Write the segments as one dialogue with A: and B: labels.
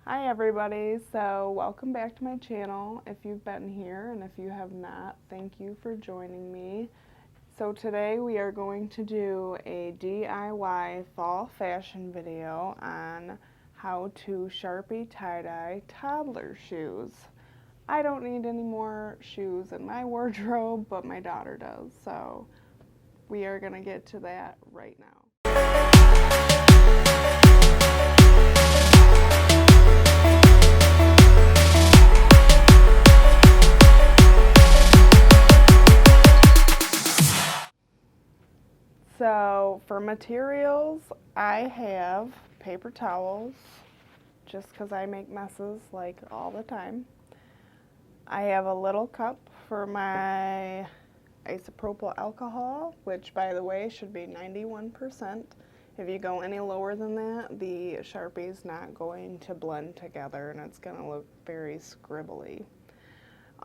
A: Hi everybody, so welcome back to my channel if you've been here, and if you have not, thank you for joining me. So today we are going to do a DIY fall fashion video on how to Sharpie tie-dye toddler shoes. I don't need any more shoes in my wardrobe, but my daughter does, so we are going to get to that right now. So for materials, I have paper towels, just because I make messes like all the time. I have a little cup for my isopropyl alcohol, which by the way should be 91%. If you go any lower than that, the Sharpie's not going to blend together and it's going to look very scribbly.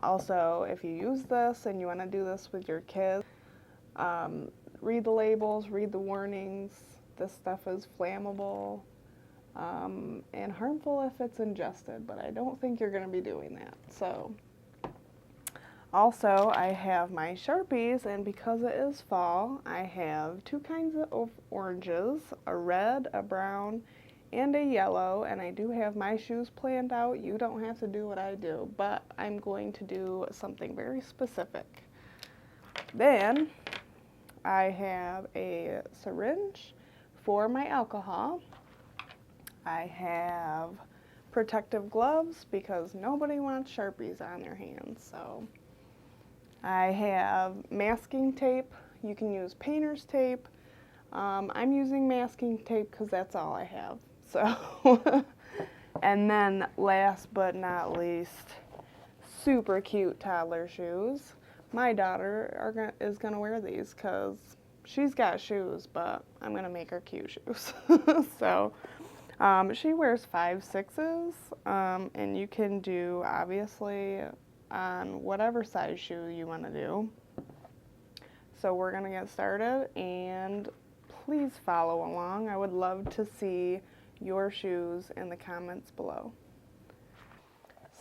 A: Also, if you use this and you want to do this with your kids, read the labels, read the warnings. This stuff is flammable and harmful if it's ingested, but I don't think you're going to be doing that. So, also I have my Sharpies, and because it is fall, I have two kinds of oranges, a red, a brown, and a yellow, and I do have my shoes planned out. You don't have to do what I do, but I'm going to do something very specific. Then I have a syringe for my alcohol. I have protective gloves because nobody wants Sharpies on their hands. So I have masking tape. You can use painter's tape. I'm using masking tape because that's all I have. So, and then last but not least, super cute toddler shoes. My daughter is going to wear these because she's got shoes, but I'm going to make her cute shoes. So she wears 5, 6s, and you can do obviously on whatever size shoe you want to do. So we're going to get started, and please follow along. I would love to see your shoes in the comments below.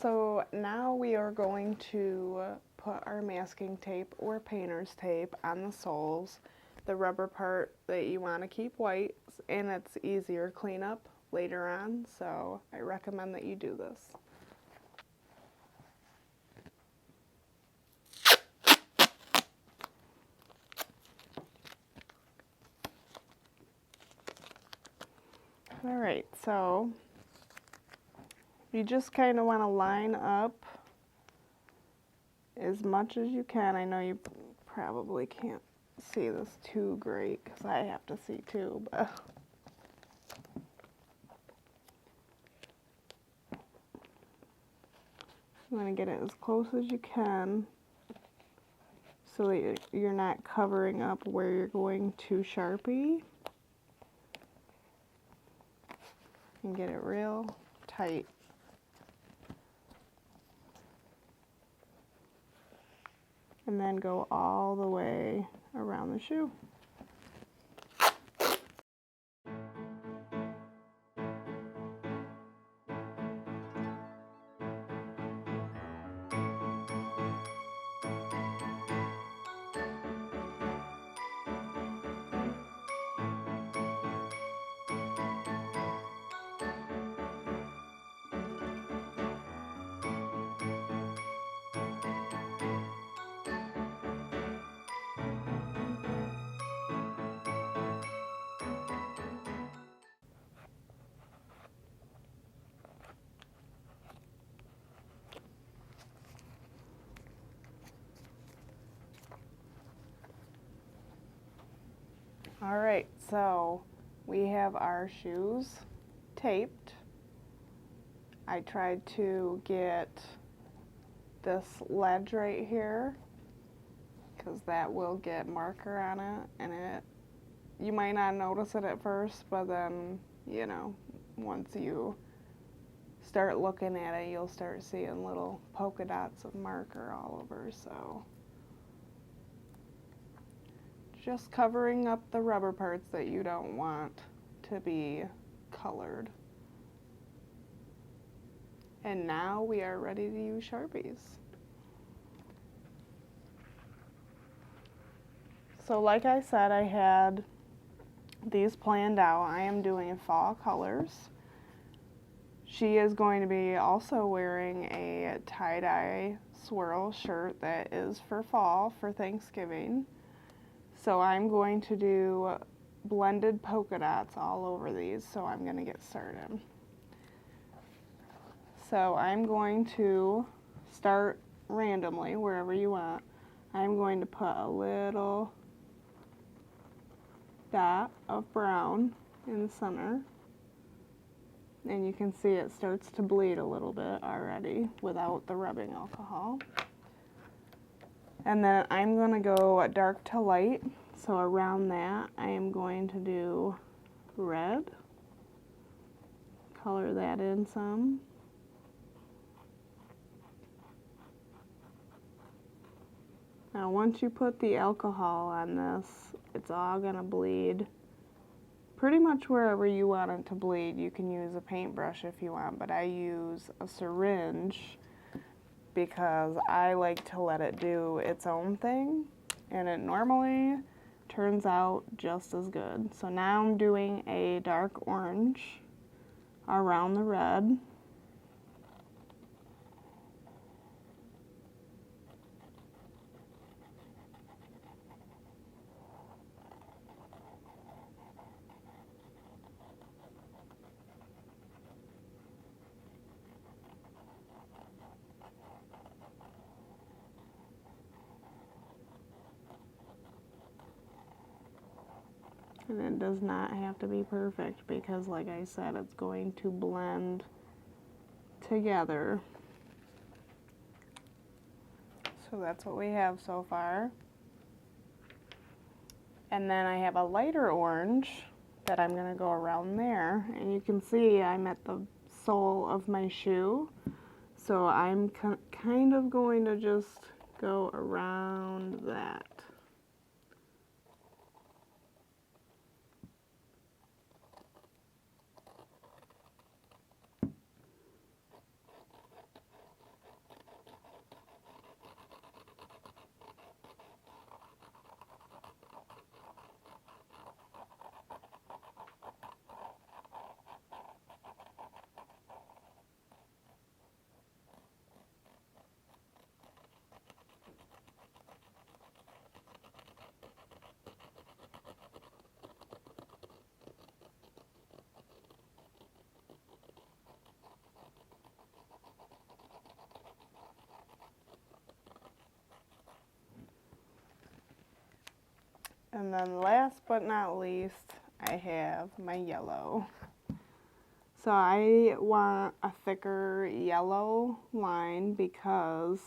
A: So now we are going to put our masking tape or painter's tape on the soles, the rubber part that you want to keep white, and it's easier cleanup later on, so I recommend that you do this. Alright, so you just kind of want to line up as much as you can. I know you probably can't see this too great because I have to see too, but you want to get it as close as you can so that you're not covering up where you're going to Sharpie, and get it real tight. And then go all the way around the shoe. Alright, so we have our shoes taped. I tried to get this ledge right here because that will get marker on it, and you might not notice it at first, but then, you know, once you start looking at it, you'll start seeing little polka dots of marker all over. So just covering up the rubber parts that you don't want to be colored. And now we are ready to use Sharpies. So like I said, I had these planned out. I am doing fall colors. She is going to be also wearing a tie-dye swirl shirt that is for fall, for Thanksgiving. So I'm going to do blended polka dots all over these, so I'm going to get started. So I'm going to start randomly, wherever you want. I'm going to put a little dot of brown in the center. And you can see it starts to bleed a little bit already without the rubbing alcohol. And then I'm going to go dark to light. So around that, I am going to do red. Color that in some. Now once you put the alcohol on this, it's all going to bleed pretty much wherever you want it to bleed. You can use a paintbrush if you want, but I use a syringe because I like to let it do its own thing, and it normally turns out just as good. So now I'm doing a dark orange around the red. And it does not have to be perfect because, like I said, it's going to blend together. So that's what we have so far. And then I have a lighter orange that I'm going to go around there. And you can see I'm at the sole of my shoe. So I'm kind of going to just go around that. And then last but not least, I have my yellow. So I want a thicker yellow line because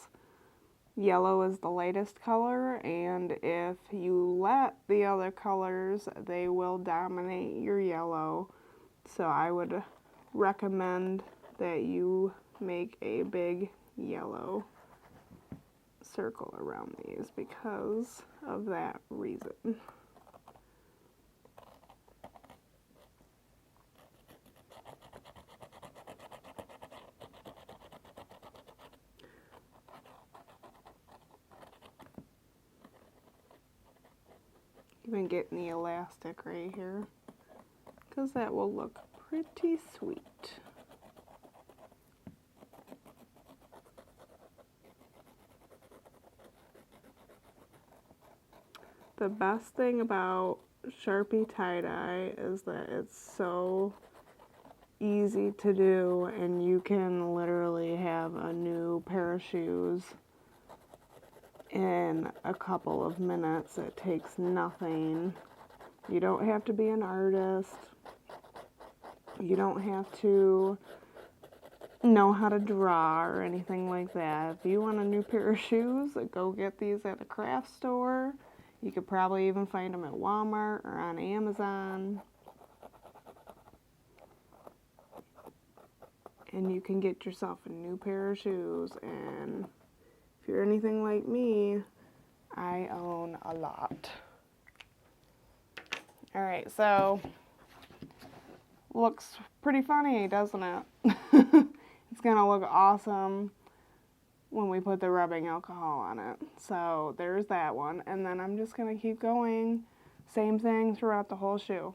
A: yellow is the lightest color, and if you let the other colors, they will dominate your yellow. So I would recommend that you make a big yellow circle around these because of that reason. Even getting the elastic right here because that will look pretty sweet. The best thing about Sharpie tie-dye is that it's so easy to do, and you can literally have a new pair of shoes in a couple of minutes. It takes nothing. You don't have to be an artist. You don't have to know how to draw or anything like that. If you want a new pair of shoes, go get these at a craft store. You could probably even find them at Walmart or on Amazon. And you can get yourself a new pair of shoes. And if you're anything like me, I own a lot. Alright, so looks pretty funny, doesn't it? It's it's gonna look awesome when we put the rubbing alcohol on it. So there's that one. And then I'm just gonna keep going. Same thing throughout the whole shoe.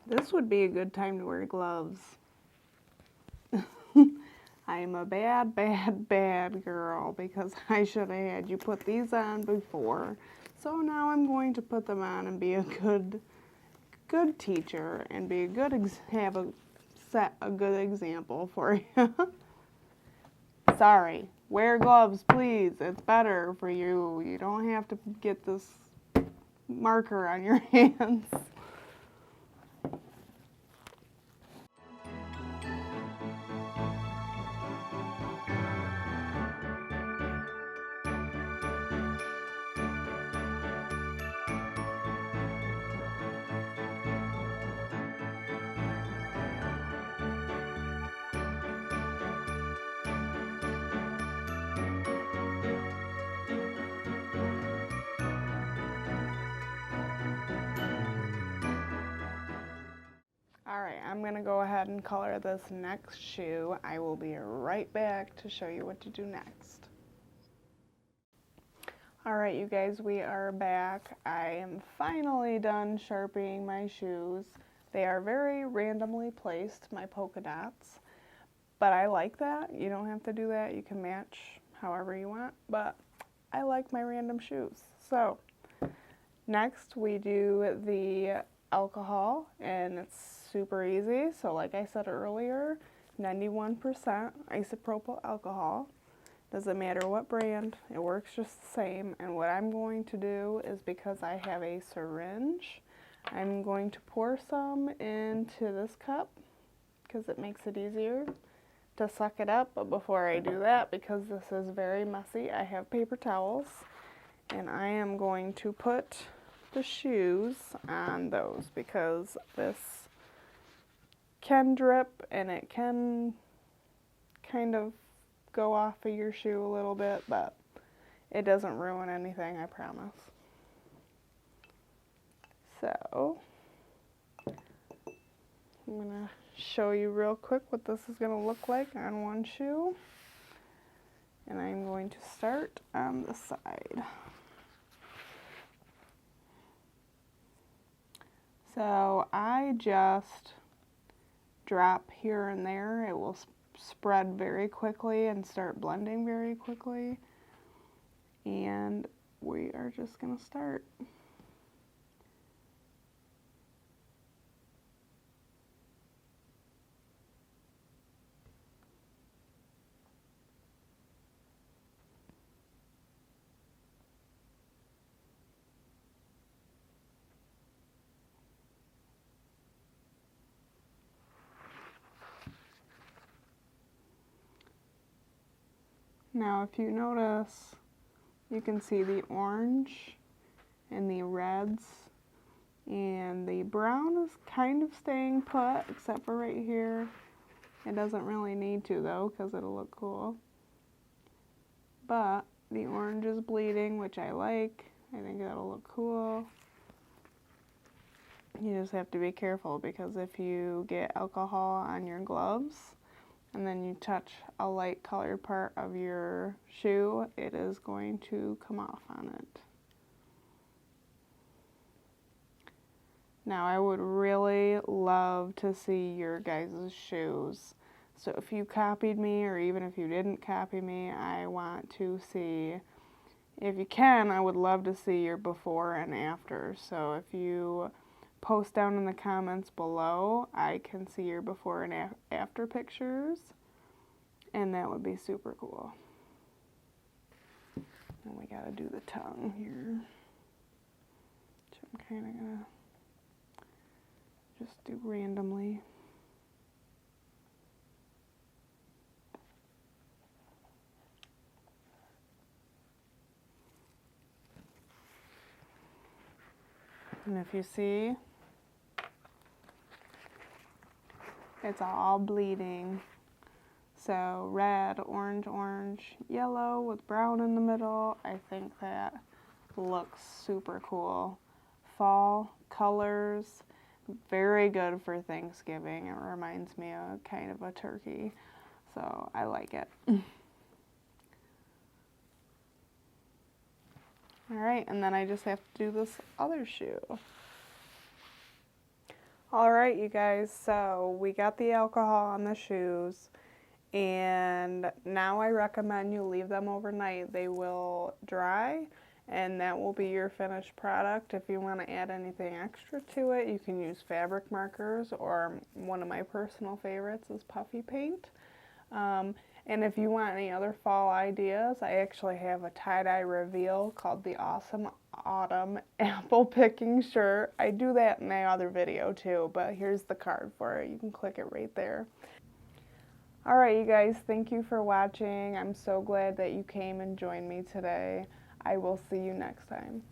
A: This would be a good time to wear gloves. I am a bad, bad, bad girl because I should have had you put these on before. So now I'm going to put them on and be a good teacher and be a good set a good example for you. Sorry. Wear gloves, please. It's better for you. You don't have to get this marker on your hands. Alright, I'm going to go ahead and color this next shoe. I will be right back to show you what to do next. Alright, you guys, we are back. I am finally done Sharpieing my shoes. They are very randomly placed, my polka dots, but I like that. You don't have to do that. You can match however you want, but I like my random shoes. So, next we do the alcohol, and it's super easy. So like I said earlier, 91% isopropyl alcohol. Doesn't matter what brand, it works just the same. And what I'm going to do is, because I have a syringe, I'm going to pour some into this cup because it makes it easier to suck it up. But before I do that, because this is very messy, I have paper towels, and I am going to put the shoes on those because this can drip and it can kind of go off of your shoe a little bit, but it doesn't ruin anything, I promise. So I'm going to show you real quick what this is going to look like on one shoe. And I'm going to start on the side. So I just drop here and there. It will spread very quickly and start blending very quickly. And we are just going to start. Now if you notice, you can see the orange and the reds, and the brown is kind of staying put, except for right here. It doesn't really need to though, because it'll look cool. But the orange is bleeding, which I like. I think that'll look cool. You just have to be careful, because if you get alcohol on your gloves and then you touch a light colored part of your shoe, it is going to come off on it. Now I would really love to see your guys' shoes. So if you copied me, or even if you didn't copy me, I want to see, if you can, I would love to see your before and after. So if you post down in the comments below, I can see your before and after pictures, and that would be super cool. And we gotta do the tongue here, which I'm kind of gonna just do randomly. And if you see, it's all bleeding. So red, orange, orange, yellow with brown in the middle. I think that looks super cool. Fall colors, very good for Thanksgiving. It reminds me of kind of a turkey, so I like it. Alright, and then I just have to do this other shoe. Alright, you guys, so we got the alcohol on the shoes, and now I recommend you leave them overnight. They will dry, and that will be your finished product. If you want to add anything extra to it, you can use fabric markers, or one of my personal favorites is puffy paint. And if you want any other fall ideas, I actually have a tie-dye reveal called the Awesome Autumn Apple Picking Shirt. I do that in my other video too, but here's the card for it. You can click it right there. Alright, you guys, thank you for watching. I'm so glad that you came and joined me today. I will see you next time.